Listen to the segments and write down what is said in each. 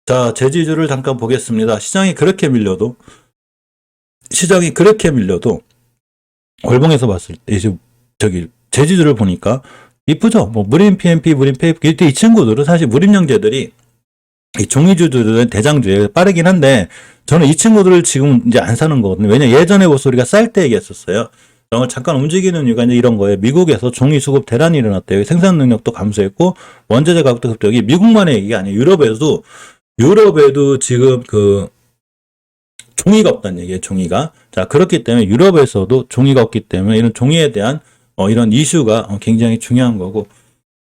자, 제지주를 잠깐 보겠습니다. 시장이 그렇게 밀려도 월봉에서 봤을 때 이제 제지주를 보니까 이쁘죠? 뭐 무림 PMP, 무림 PFP 이때 이 친구들은 사실 무림형제들이 이 종이주들은 대장주에 빠르긴 한데 저는 이 친구들을 지금 이제 안 사는 거거든요. 왜냐 예전에 보스 우리가 쌀 때 얘기했었어요. 이런 잠깐 움직이는 이유가 이제 이런 거예요. 미국에서 종이 수급 대란이 일어났대요. 생산 능력도 감소했고 원자재 가격도 급등이 미국만의 얘기가 아니에요. 유럽에도 지금 그 종이가 없다는 얘기예요. 종이가. 자, 그렇기 때문에 유럽에서도 종이가 없기 때문에 이런 종이에 대한 이런 이슈가 굉장히 중요한 거고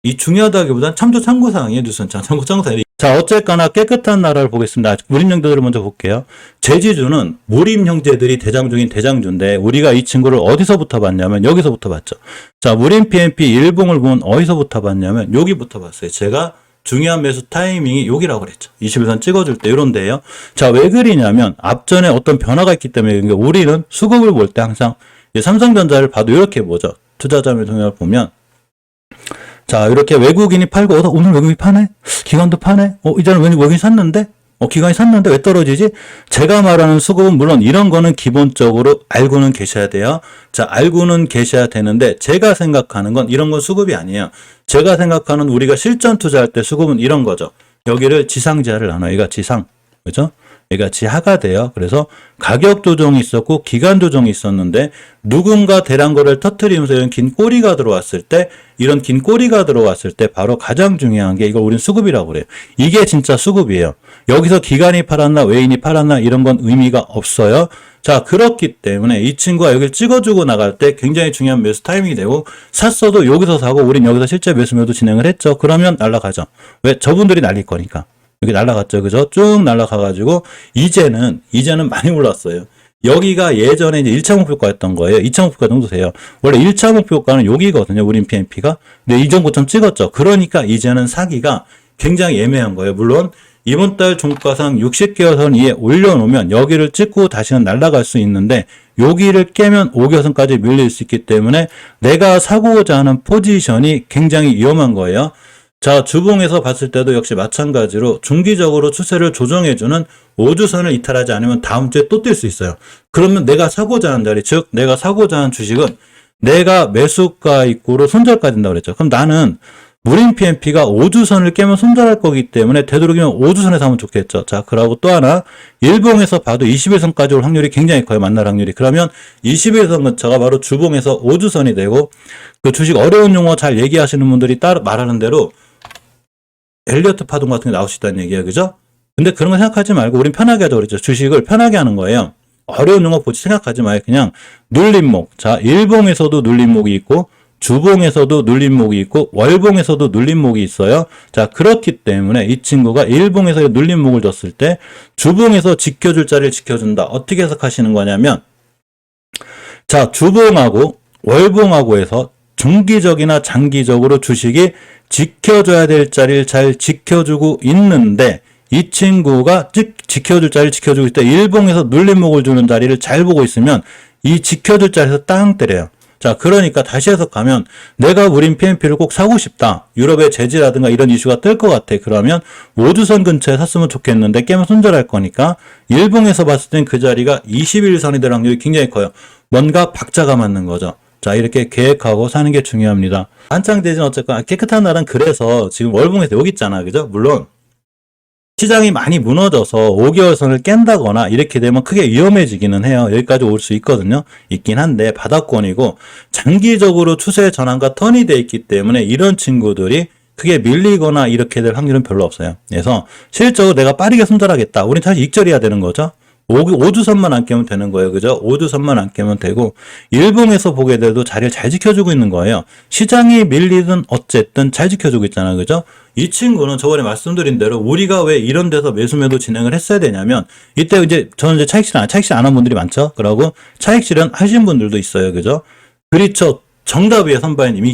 이 중요하다기보다는 참고사항이에요. 뉴스는 참고사항이에요. 자, 어쨌거나 깨끗한 나라를 보겠습니다. 무림 형제들을 먼저 볼게요. 제지주는 무림 형제들이 대장 중인 대장주인데 우리가 이 친구를 어디서부터 봤냐면 여기서부터 봤죠. 자, 무림 PMP 일봉을 보면 어디서부터 봤냐면 여기부터 봤어요. 제가 중요한 매수 타이밍이 여기라고 그랬죠. 21선 찍어줄 때 이런데요. 자, 왜 그리냐면 앞전에 어떤 변화가 있기 때문에 그러니까 우리는 수급을 볼 때 항상 삼성전자를 봐도 이렇게 보죠. 투자자의 동향을 보면 자, 이렇게 외국인이 팔고 오늘 외국인이 파네? 기관도 파네? 이제는 왠지 외국인이 샀는데? 기관이 샀는데 왜 떨어지지? 제가 말하는 수급은 물론 이런 거는 기본적으로 알고는 계셔야 돼요. 자, 알고는 계셔야 되는데 제가 생각하는 건 이런 건 수급이 아니에요. 제가 생각하는 우리가 실전 투자할 때 수급은 이런 거죠. 여기를 지상지하를 나눠요. 여기가 지상. 그죠? 여기가 지하가 돼요. 그래서 가격 조정이 있었고 기간 조정이 있었는데 누군가 대량 거래를 터뜨리면서 이런 긴 꼬리가 들어왔을 때 바로 가장 중요한 게 이걸 우리는 수급이라고 그래요. 이게 진짜 수급이에요. 여기서 기관이 팔았나 외인이 팔았나 이런 건 의미가 없어요. 자, 그렇기 때문에 이 친구가 여기를 찍어주고 나갈 때 굉장히 중요한 매수 타이밍이 되고 샀어도 여기서 사고 우린 여기서 실제 매수매도 진행을 했죠. 그러면 날아가죠. 왜? 저분들이 날릴 거니까. 여기 날아갔죠. 그죠? 쭉 날아가가지고, 이제는 많이 올랐어요. 여기가 예전에 이제 1차 목표가였던 거예요. 2차 목표가 정도 돼요. 원래 1차 목표가는 여기거든요. 우린 PMP가. 근데 이전 고점 찍었죠. 그러니까 이제는 사기가 굉장히 애매한 거예요. 물론, 이번 달 종가상 60개월 선 위에 올려놓으면 여기를 찍고 다시는 날아갈 수 있는데, 여기를 깨면 5개선까지 밀릴 수 있기 때문에 내가 사고자 하는 포지션이 굉장히 위험한 거예요. 자, 주봉에서 봤을 때도 역시 마찬가지로 중기적으로 추세를 조정해주는 5주선을 이탈하지 않으면 다음 주에 또 뛸 수 있어요. 그러면 내가 사고자 하는 자리, 즉 내가 사고자 하는 주식은 내가 매수가 입구로 손절까지 된다고 그랬죠. 그럼 나는 무림 PMP가 5주선을 깨면 손절할 거기 때문에 되도록이면 5주선에서 하면 좋겠죠. 자, 그러고 또 하나 일봉에서 봐도 21선까지 올 확률이 굉장히 커요. 만날 확률이. 그러면 21선 근처가 바로 주봉에서 5주선이 되고 그 주식 어려운 용어 잘 얘기하시는 분들이 따로 말하는 대로 엘리어트 파동 같은 게 나올 수 있다는 얘기예요. 그죠? 근데 그런 거 생각하지 말고 우린 편하게 하자고 그랬죠. 주식을 편하게 하는 거예요. 어려운 용어 보지 생각하지 말고 그냥 눌림목. 자, 일봉에서도 눌림목이 있고 주봉에서도 눌림목이 있고 월봉에서도 눌림목이 있어요. 자, 그렇기 때문에 이 친구가 일봉에서 눌림목을 줬을 때 주봉에서 지켜줄 자리를 지켜준다. 어떻게 해석하시는 거냐면 자, 주봉하고 월봉하고 해서 중기적이나 장기적으로 주식이 지켜줘야 될 자리를 잘 지켜주고 있는데 이 친구가 지켜줄 자리를 지켜주고 있을 때 일봉에서 눌림목을 주는 자리를 잘 보고 있으면 이 지켜줄 자리에서 땅 때려요. 자, 그러니까 다시 해석하면 내가 우린 PMP를 꼭 사고 싶다. 유럽의 제지라든가 이런 이슈가 뜰 것 같아. 그러면 5주선 근처에 샀으면 좋겠는데 깨면 손절할 거니까 일봉에서 봤을 땐 그 자리가 21선이 될 확률이 굉장히 커요. 뭔가 박자가 맞는 거죠. 자, 이렇게 계획하고 사는 게 중요합니다. 한창대지는 어쨌거나 깨끗한 날은 그래서 지금 월봉에서 여기 있잖아. 그죠? 물론 시장이 많이 무너져서 5개월 선을 깬다거나 이렇게 되면 크게 위험해지기는 해요. 여기까지 올 수 있거든요. 있긴 한데 바닥권이고 장기적으로 추세 전환과 턴이 돼 있기 때문에 이런 친구들이 크게 밀리거나 이렇게 될 확률은 별로 없어요. 그래서 실적으로 내가 빠르게 손절하겠다. 우린 사실 익절해야 되는 거죠. 5주선만 안 깨면 되는 거예요. 그죠? 5주선만 안 깨면 되고 일봉에서 보게 돼도 자리를 잘 지켜주고 있는 거예요. 시장이 밀리든 어쨌든 잘 지켜주고 있잖아요. 그죠? 이 친구는 저번에 말씀드린 대로 우리가 왜 이런 데서 매수매도 진행을 했어야 되냐면 이때 이제 저는 이제 차익실 안 한 분들이 많죠. 그러고 차익실현 하신 분들도 있어요. 그죠? 그렇죠. 정답이에요. 선바이님.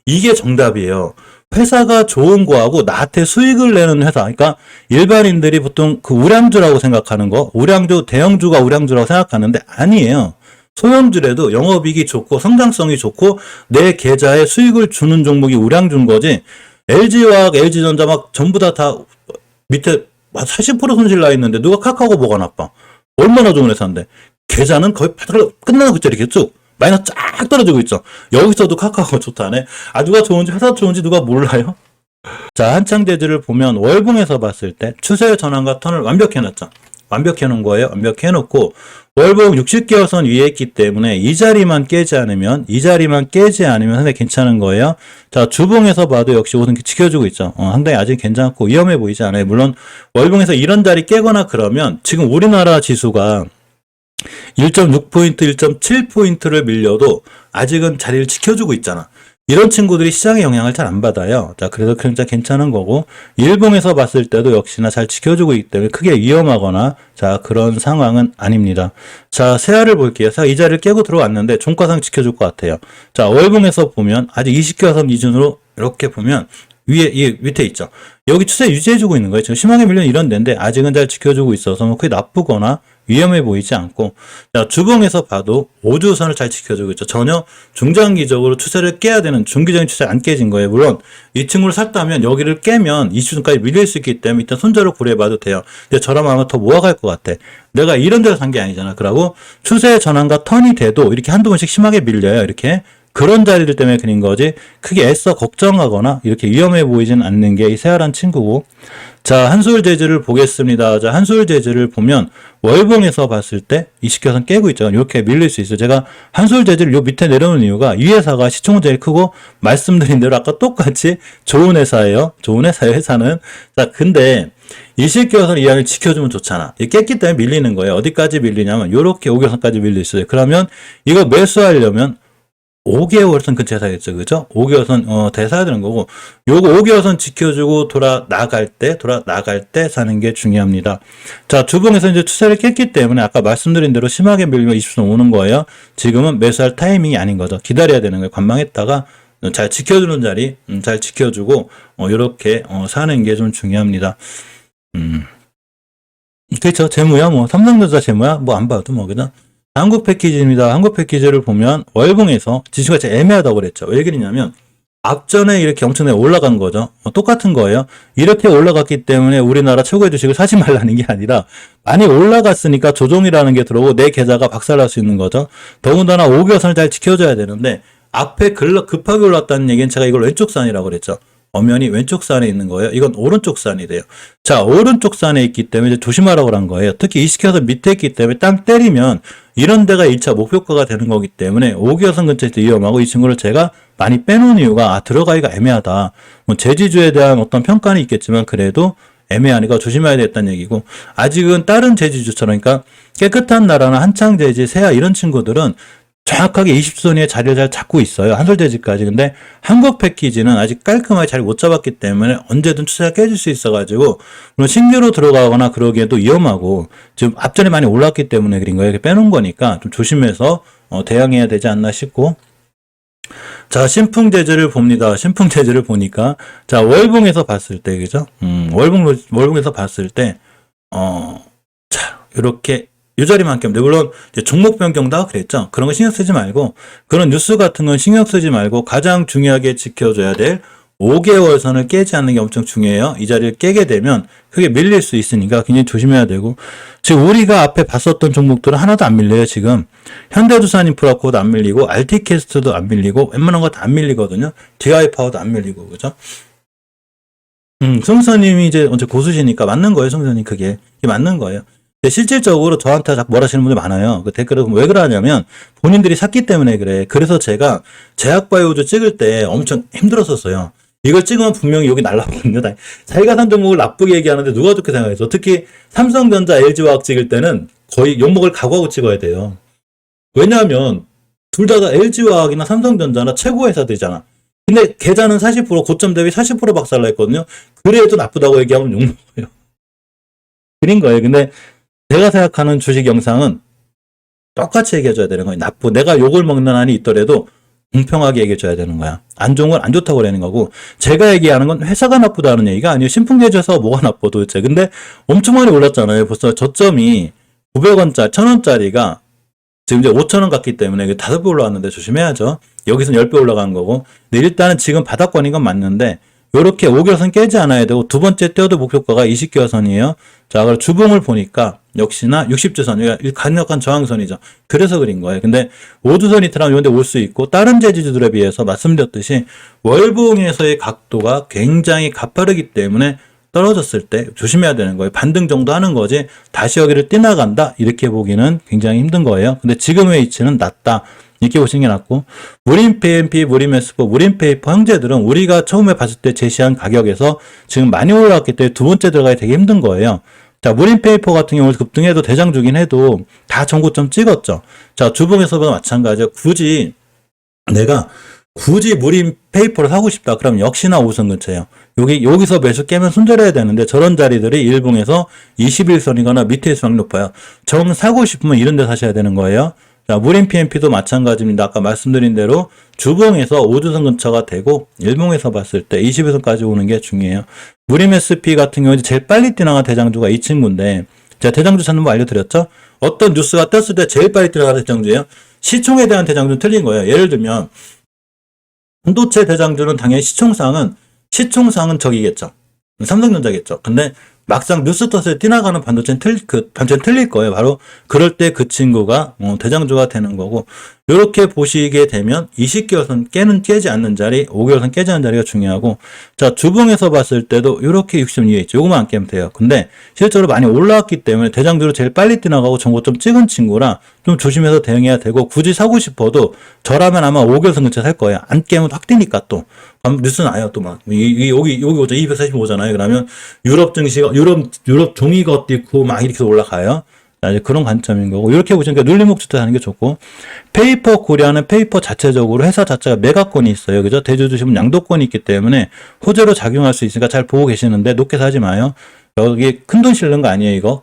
이게 정답이에요. 회사가 좋은 거하고 나한테 수익을 내는 회사. 그러니까 일반인들이 보통 그 우량주라고 생각하는 거, 우량주, 대형주가 우량주라고 생각하는데 아니에요. 소형주라도 영업이익이 좋고 성장성이 좋고 내 계좌에 수익을 주는 종목이 우량주인 거지. LG화학, LG전자 막 전부 다 밑에 40% 손실 나 있는데 누가 카카오가 뭐가 나빠? 얼마나 좋은 회사인데. 계좌는 거의 끝나는 그자 이렇게 쭉 마이너스 쫙 떨어지고 있죠. 여기서도 카카오가 좋다네. 아, 누가 좋은지, 회사 좋은지 누가 몰라요? 자, 한창대지를 보면 월봉에서 봤을 때 추세의 전환과 턴을 완벽히 해놨죠. 완벽히 해놓은 거예요. 완벽히 해놓고 월봉 60개월선 위에 있기 때문에 이 자리만 깨지 않으면 상당히 괜찮은 거예요. 자, 주봉에서 봐도 역시 옷은 지켜주고 있죠. 상당히 아직 괜찮고 위험해 보이지 않아요. 물론 월봉에서 이런 자리 깨거나 그러면 지금 우리나라 지수가 1.6포인트, 1.7포인트를 밀려도 아직은 자리를 지켜주고 있잖아. 이런 친구들이 시장의 영향을 잘 안 받아요. 자, 그래서 진짜 괜찮은 거고, 일봉에서 봤을 때도 역시나 잘 지켜주고 있기 때문에 크게 위험하거나, 자, 그런 상황은 아닙니다. 자, 세알을 볼게요. 자, 이 자리를 깨고 들어왔는데, 종가상 지켜줄 것 같아요. 자, 월봉에서 보면, 아직 20개화선 기준으로 이렇게 보면, 이 밑에 있죠. 여기 추세 유지해주고 있는 거예요. 지금 심하게 밀리는 이런 데인데, 아직은 잘 지켜주고 있어서, 뭐, 크게 나쁘거나, 위험해 보이지 않고, 자, 주봉에서 봐도 5주선을 잘 지켜주고 있죠. 전혀 중장기적으로 추세를 깨야 되는 중기적인 추세 안 깨진 거예요. 물론 이 친구를 샀다면 여기를 깨면 20주선까지 밀릴 수 있기 때문에 일단 손절을 고려해봐도 돼요. 근데 저라면 아마 더 모아갈 것 같아. 내가 이런 데서 산 게 아니잖아. 그러고 추세의 전환과 턴이 돼도 이렇게 한두 번씩 심하게 밀려요. 이렇게. 그런 자리들 때문에 그린 거지 크게 애써 걱정하거나 이렇게 위험해 보이진 않는 게 이 세알한 친구고. 자, 한솔 재즈를 보겠습니다. 자, 한솔 재즈를 보면 월봉에서 봤을 때 20개선 깨고 있죠. 이렇게 밀릴 수 있어요. 제가 한솔 재즈를 요 밑에 내려놓은 이유가 이 회사가 시총은 제일 크고 말씀드린 대로 아까 똑같이 좋은 회사예요. 좋은 회사예요, 회사는. 자, 근데 20개선 이하를 지켜주면 좋잖아. 이 깼기 때문에 밀리는 거예요. 어디까지 밀리냐면 요렇게 5개선까지 밀릴 수 있어요. 그러면 이거 매수하려면 5개월선 근처에 사야겠죠. 그죠? 5개월선, 대사야 되는 거고, 요거 5개월선 지켜주고 나갈 때 사는 게 중요합니다. 자, 주봉에서 이제 추세를 깼기 때문에 아까 말씀드린 대로 심하게 밀리면 20선 오는 거예요. 지금은 매수할 타이밍이 아닌 거죠. 기다려야 되는 거예요. 관망했다가 잘 지켜주는 자리, 잘 지켜주고, 요렇게, 사는 게 좀 중요합니다. 그렇죠. 재무야, 뭐, 삼성전자 재무야, 뭐, 안 봐도 뭐, 그죠? 한국 패키지입니다. 한국 패키지를 보면 월봉에서 지수가 제일 애매하다고 그랬죠. 왜 그러냐면 앞전에 이렇게 엄청나게 올라간 거죠. 똑같은 거예요. 이렇게 올라갔기 때문에 우리나라 최고의 주식을 사지 말라는 게 아니라 많이 올라갔으니까 조정이라는 게 들어오고 내 계좌가 박살날 수 있는 거죠. 더군다나 5개선을 잘 지켜줘야 되는데 앞에 급하게 올랐다는 얘기는 제가 이걸 왼쪽 산이라고 그랬죠. 엄연히 왼쪽 산에 있는 거예요. 이건 오른쪽 산이 돼요. 자, 오른쪽 산에 있기 때문에 이제 조심하라고 한 거예요. 특히 이 시켜서 밑에 있기 때문에 땅 때리면 이런 데가 1차 목표가가 되는 거기 때문에 5개선 근처에서 위험하고 이 친구를 제가 많이 빼놓은 이유가 들어가기가 애매하다. 뭐 제지주에 대한 어떤 평가는 있겠지만 그래도 애매하니까 조심해야 되겠다는 얘기고 아직은 다른 제지주처럼 그러니까 깨끗한 나라나 한창제지, 세아 이런 친구들은 정확하게 20선 위에 자리를 잘 잡고 있어요. 한솔재지까지. 근데 한국 패키지는 아직 깔끔하게 자리 못 잡았기 때문에 언제든 추세가 깨질 수 있어가지고 물론 신규로 들어가거나 그러기에도 위험하고 지금 앞전에 많이 올랐기 때문에 그린 거예요. 이렇게 빼놓은 거니까 좀 조심해서 대응해야 되지 않나 싶고 자, 신풍재즈를 봅니다. 신풍재즈를 보니까 자, 월봉에서 봤을 때 그죠? 월봉에서 봤을 때 자, 이렇게 이 자리만큼. 물론 종목 변경다 그랬죠. 그런 거 신경 쓰지 말고 그런 뉴스 같은 건 신경 쓰지 말고 가장 중요하게 지켜줘야 될 5개월 선을 깨지 않는 게 엄청 중요해요. 이 자리를 깨게 되면 크게 밀릴 수 있으니까 굉장히 조심해야 되고 지금 우리가 앞에 봤었던 종목들은 하나도 안 밀려요. 지금 현대두산인프라코도 안 밀리고 RT캐스트도 안 밀리고 웬만한 거 다 안 밀리거든요. DI파워도 안 밀리고 그죠? 송선님이 이제 언제 고수시니까 맞는 거예요. 송선님 그게 맞는 거예요. 실질적으로 저한테 자꾸 뭐라 하시는 분들 많아요. 그 댓글에 보면 왜 그러냐면 본인들이 샀기 때문에 그래. 그래서 제가 제약바이오주 찍을 때 엄청 힘들었었어요. 이걸 찍으면 분명히 여기 날라오거든요. 자기가 산 종목을 나쁘게 얘기하는데 누가 좋게 생각해서 특히 삼성전자, LG화학 찍을 때는 거의 욕먹을 각오하고 찍어야 돼요. 왜냐하면 둘 다 LG화학이나 삼성전자나 최고 회사들이잖아. 근데 계좌는 40% 고점 대비 40% 박살났거든요. 그래도 나쁘다고 얘기하면 욕먹어요. 그린 거예요. 근데 제가 생각하는 주식 영상은 똑같이 얘기해줘야 되는 거예요. 내가 욕을 먹는 한이 있더라도 공평하게 얘기해줘야 되는 거야. 안 좋은 건 안 좋다고 그러는 거고 제가 얘기하는 건 회사가 나쁘다는 얘기가 아니에요. 신풍제주에서 뭐가 나빠 도대체. 근데 엄청 많이 올랐잖아요. 벌써 저점이 900원짜리, 1000원짜리가 지금 이제 5,000원 갔기 때문에 5배 올라왔는데 조심해야죠. 여기서는 10배 올라간 거고 근데 일단은 지금 바닥권인 건 맞는데 요렇게 5개월선 깨지 않아야 되고 두 번째 떼어도 목표가가 20개월선이에요. 자, 그리고 주봉을 보니까 역시나 60주선, 이거 강력한 저항선이죠. 그래서 그린 거예요. 근데 5주선이 들어가면 이런데 올 수 있고 다른 재지주들에 비해서 말씀드렸듯이 월봉에서의 각도가 굉장히 가파르기 때문에 떨어졌을 때 조심해야 되는 거예요. 반등 정도 하는 거지 다시 여기를 뛰나간다 이렇게 보기는 굉장히 힘든 거예요. 근데 지금의 위치는 낮다. 이렇게 보시는 게 낫고, 무림 PMP, 무림 S4, 무림 페이퍼 형제들은 우리가 처음에 봤을 때 제시한 가격에서 지금 많이 올라왔기 때문에 두 번째 들어가기 되게 힘든 거예요. 자, 무림 페이퍼 같은 경우는 급등해도 대장주긴 해도 다 전고점 찍었죠. 자, 주봉에서도 마찬가지예요. 내가 굳이 무림 페이퍼를 사고 싶다. 그럼 역시나 5선 근처예요. 여기서 매수 깨면 손절해야 되는데 저런 자리들이 일봉에서 21선이거나 밑에 있을 높아요. 정 사고 싶으면 이런 데 사셔야 되는 거예요. 자, 무림 PMP도 마찬가지입니다. 아까 말씀드린 대로 주봉에서 5주선 근처가 되고 일봉에서 봤을 때 20일선까지 오는 게 중요해요. 무림 SP 같은 경우는 제일 빨리 뛰어나간 대장주가 이 친구인데 제가 대장주 찾는 거 알려드렸죠? 어떤 뉴스가 떴을 때 제일 빨리 뛰어나간 대장주예요. 시총에 대한 대장주는 틀린 거예요. 예를 들면 반도체 대장주는 당연히 시총상은 저기겠죠. 삼성전자겠죠. 근데 막상 뉴스 떴을 때 뛰나가는 반도체는 틀릴 거예요. 바로 그럴 때 그 친구가 대장주가 되는 거고, 이렇게 보시게 되면 20개월선 깨지 않는 자리, 5개월선 깨지 않는 자리가 중요하고, 자, 주봉에서 봤을 때도 이렇게 60선 위에 있죠. 요거만 안 깨면 돼요. 근데 실제로 많이 올라왔기 때문에 대장주로 제일 빨리 뛰나가고 정고점 찍은 친구라 좀 조심해서 대응해야 되고, 굳이 사고 싶어도 저라면 아마 5개월선 근처 살 거예요. 안 깨면 확 뛰니까 또. 뉴스 나요, 또 막. 여기 오죠. 245잖아요. 그러면 유럽 증시가, 유럽 종이가 어떻고 막 이렇게 올라가요. 이제 그런 관점인 거고, 이렇게 보시니까 눌림목주택 하는 게 좋고, 페이퍼 코리아는 페이퍼 자체적으로 회사 자체가 매각권이 있어요. 그죠? 대주주시면 양도권이 있기 때문에 호재로 작용할 수 있으니까 잘 보고 계시는데 높게 사지 마요. 여기 큰돈 실는 거 아니에요, 이거.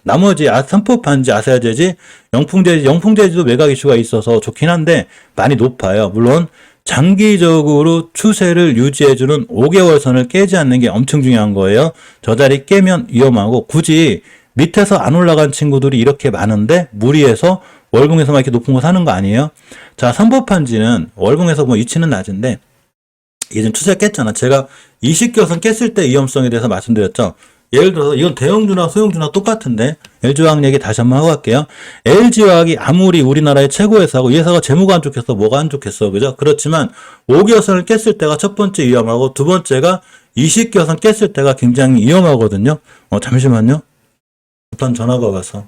나머지 삼포판지, 아세아제지, 영풍제지도 매각 이슈가 있어서 좋긴 한데 많이 높아요. 물론 장기적으로 추세를 유지해주는 5개월선을 깨지 않는 게 엄청 중요한 거예요. 저 자리 깨면 위험하고, 굳이 밑에서 안 올라간 친구들이 이렇게 많은데 무리해서 월봉에서만 이렇게 높은 거 사는 거 아니에요? 자, 삼보판지는 월봉에서 뭐 위치는 낮은데 이게 좀 추세 깼잖아. 제가 20개선 깼을 때 위험성에 대해서 말씀드렸죠. 예를 들어서 이건 대형주나 소형주나 똑같은데 LG화학 얘기 다시 한번 하고 갈게요. LG화학이 아무리 우리나라의 최고 회사고 이 회사가 재무가 안 좋겠어, 뭐가 안 좋겠어, 그죠? 그렇지만 5개선을 깼을 때가 첫 번째 위험하고, 두 번째가 20개선 깼을 때가 굉장히 위험하거든요. 잠시만요. 급한 전화가 와서.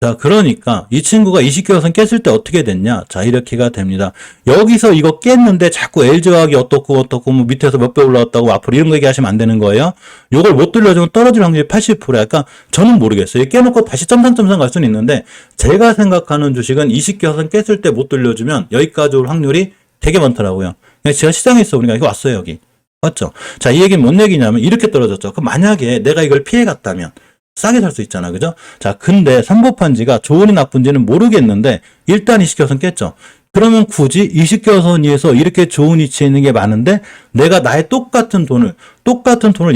자, 그러니까 이 친구가 20개월선 깼을 때 어떻게 됐냐? 자, 이렇게가 됩니다. 여기서 이거 깼는데 자꾸 LG화학이 어떻고 뭐 밑에서 몇 배 올라왔다고 앞으로 이런 거 얘기하시면 안 되는 거예요. 요걸 못 돌려주면 떨어질 확률이 80%야. 그러니까 저는 모르겠어요. 깨놓고 다시 점상점상 갈 수는 있는데, 제가 생각하는 주식은 20개월선 깼을 때 못 돌려주면 여기까지 올 확률이 되게 많더라고요. 그냥 제가 시장에 있어 보니까 이거 왔어요, 여기. 맞죠? 자, 이 얘기는 뭔 얘기냐면 이렇게 떨어졌죠. 그럼 만약에 내가 이걸 피해 갔다면 싸게 살 수 있잖아, 그죠? 자, 근데 삼보판지가 좋은지 나쁜지는 모르겠는데 일단 20개선 깼죠. 그러면 굳이 20개선 위에서 이렇게 좋은 위치에 있는 게 많은데 내가 나의 똑같은 돈을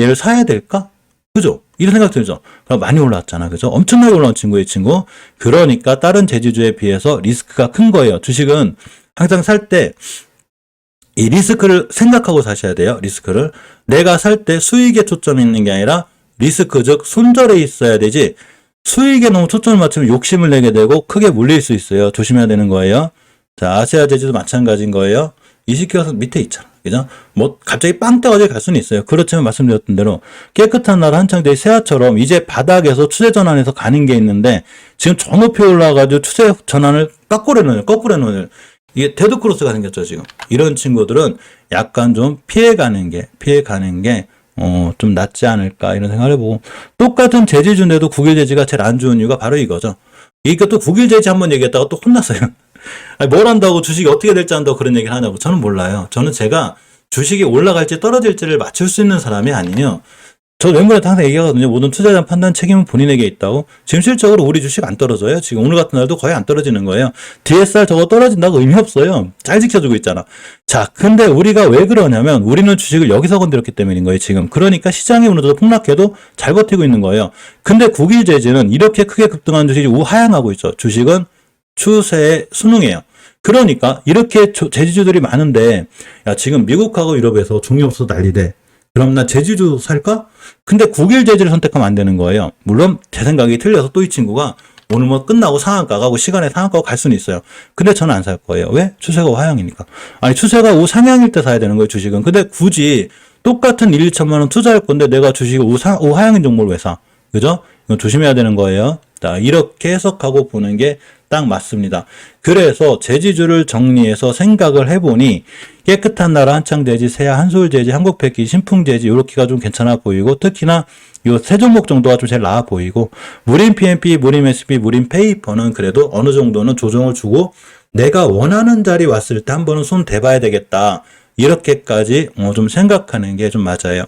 얘를 사야 될까? 그죠? 이런 생각 들죠? 그럼 많이 올라왔잖아, 그죠? 엄청나게 올라온 친구예요, 이 친구. 그러니까 다른 제주주에 비해서 리스크가 큰 거예요. 주식은 항상 살 때 이 리스크를 생각하고 사셔야 돼요. 리스크를. 내가 살 때 수익에 초점이 있는 게 아니라 리스크, 즉 손절에 있어야 되지, 수익에 너무 초점을 맞추면 욕심을 내게 되고 크게 물릴 수 있어요. 조심해야 되는 거예요. 자, 아시아 제주도 마찬가지인 거예요. 20개선 밑에 있잖아, 그죠? 뭐 갑자기 빵 떠가지고 갈 수는 있어요. 그렇지만 말씀드렸던 대로 깨끗한 나라 한창대의 세아처럼 이제 바닥에서 추세 전환해서 가는 게 있는데, 지금 저 높이 올라가지고 추세 전환을 거꾸로 해놓은 이게 데드크로스가 생겼죠, 지금. 이런 친구들은 약간 좀 피해가는 게 좀 낫지 않을까, 이런 생각을 해보고, 똑같은 재지주인데도 국일재지가 제일 안 좋은 이유가 바로 이거죠. 그러니까 또 국일재지 한번 얘기했다가 또 혼났어요. 아니, 뭘 한다고 주식이 어떻게 될지 한다고 그런 얘기를 하냐고. 저는 몰라요. 저는 제가 주식이 올라갈지 떨어질지를 맞출 수 있는 사람이 아니에요. 저 웬만해도 항상 얘기하거든요. 모든 투자에 대한 판단 책임은 본인에게 있다고. 지금 실적으로 우리 주식 안 떨어져요. 지금 오늘 같은 날도 거의 안 떨어지는 거예요. DSR 저거 떨어진다고 의미 없어요. 잘 지켜주고 있잖아. 자, 근데 우리가 왜 그러냐면 우리는 주식을 여기서 건드렸기 때문인 거예요, 지금. 그러니까 시장이 어느 정도 폭락해도 잘 버티고 있는 거예요. 근데 국유재지는 이렇게 크게 급등하는 주식이 우하향하고 있죠. 주식은 추세에 순응해요. 그러니까 이렇게 제지주들이 많은데 야, 지금 미국하고 유럽에서 종이 없어서 난리대. 그럼 나 제주주 살까? 근데 국일 제주를 선택하면 안 되는 거예요. 물론 제 생각이 틀려서 또 이 친구가 오늘 뭐 끝나고 상한가 가고 시간에 상한가 갈 수는 있어요. 근데 저는 안 살 거예요. 왜? 추세가 우하향이니까. 아니 추세가 우상향일 때 사야 되는 거예요, 주식은. 근데 굳이 똑같은 1, 2천만 원 투자할 건데 내가 주식을 우하향인 종목을 왜 사? 그죠? 이건 조심해야 되는 거예요. 자, 이렇게 해석하고 보는 게 딱 맞습니다. 그래서 제지주를 정리해서 생각을 해보니 깨끗한 나라 한창제지, 세아, 한솔제지, 한국패키지, 신풍제지 이렇게가 좀 괜찮아 보이고 특히나 요 세 종목 정도가 좀 제일 나아 보이고 무림 PMP, 무림 SB, 무림 페이퍼는 그래도 어느 정도는 조정을 주고 내가 원하는 자리 왔을 때 한 번은 손 대봐야 되겠다. 이렇게까지 좀 생각하는 게 좀 맞아요.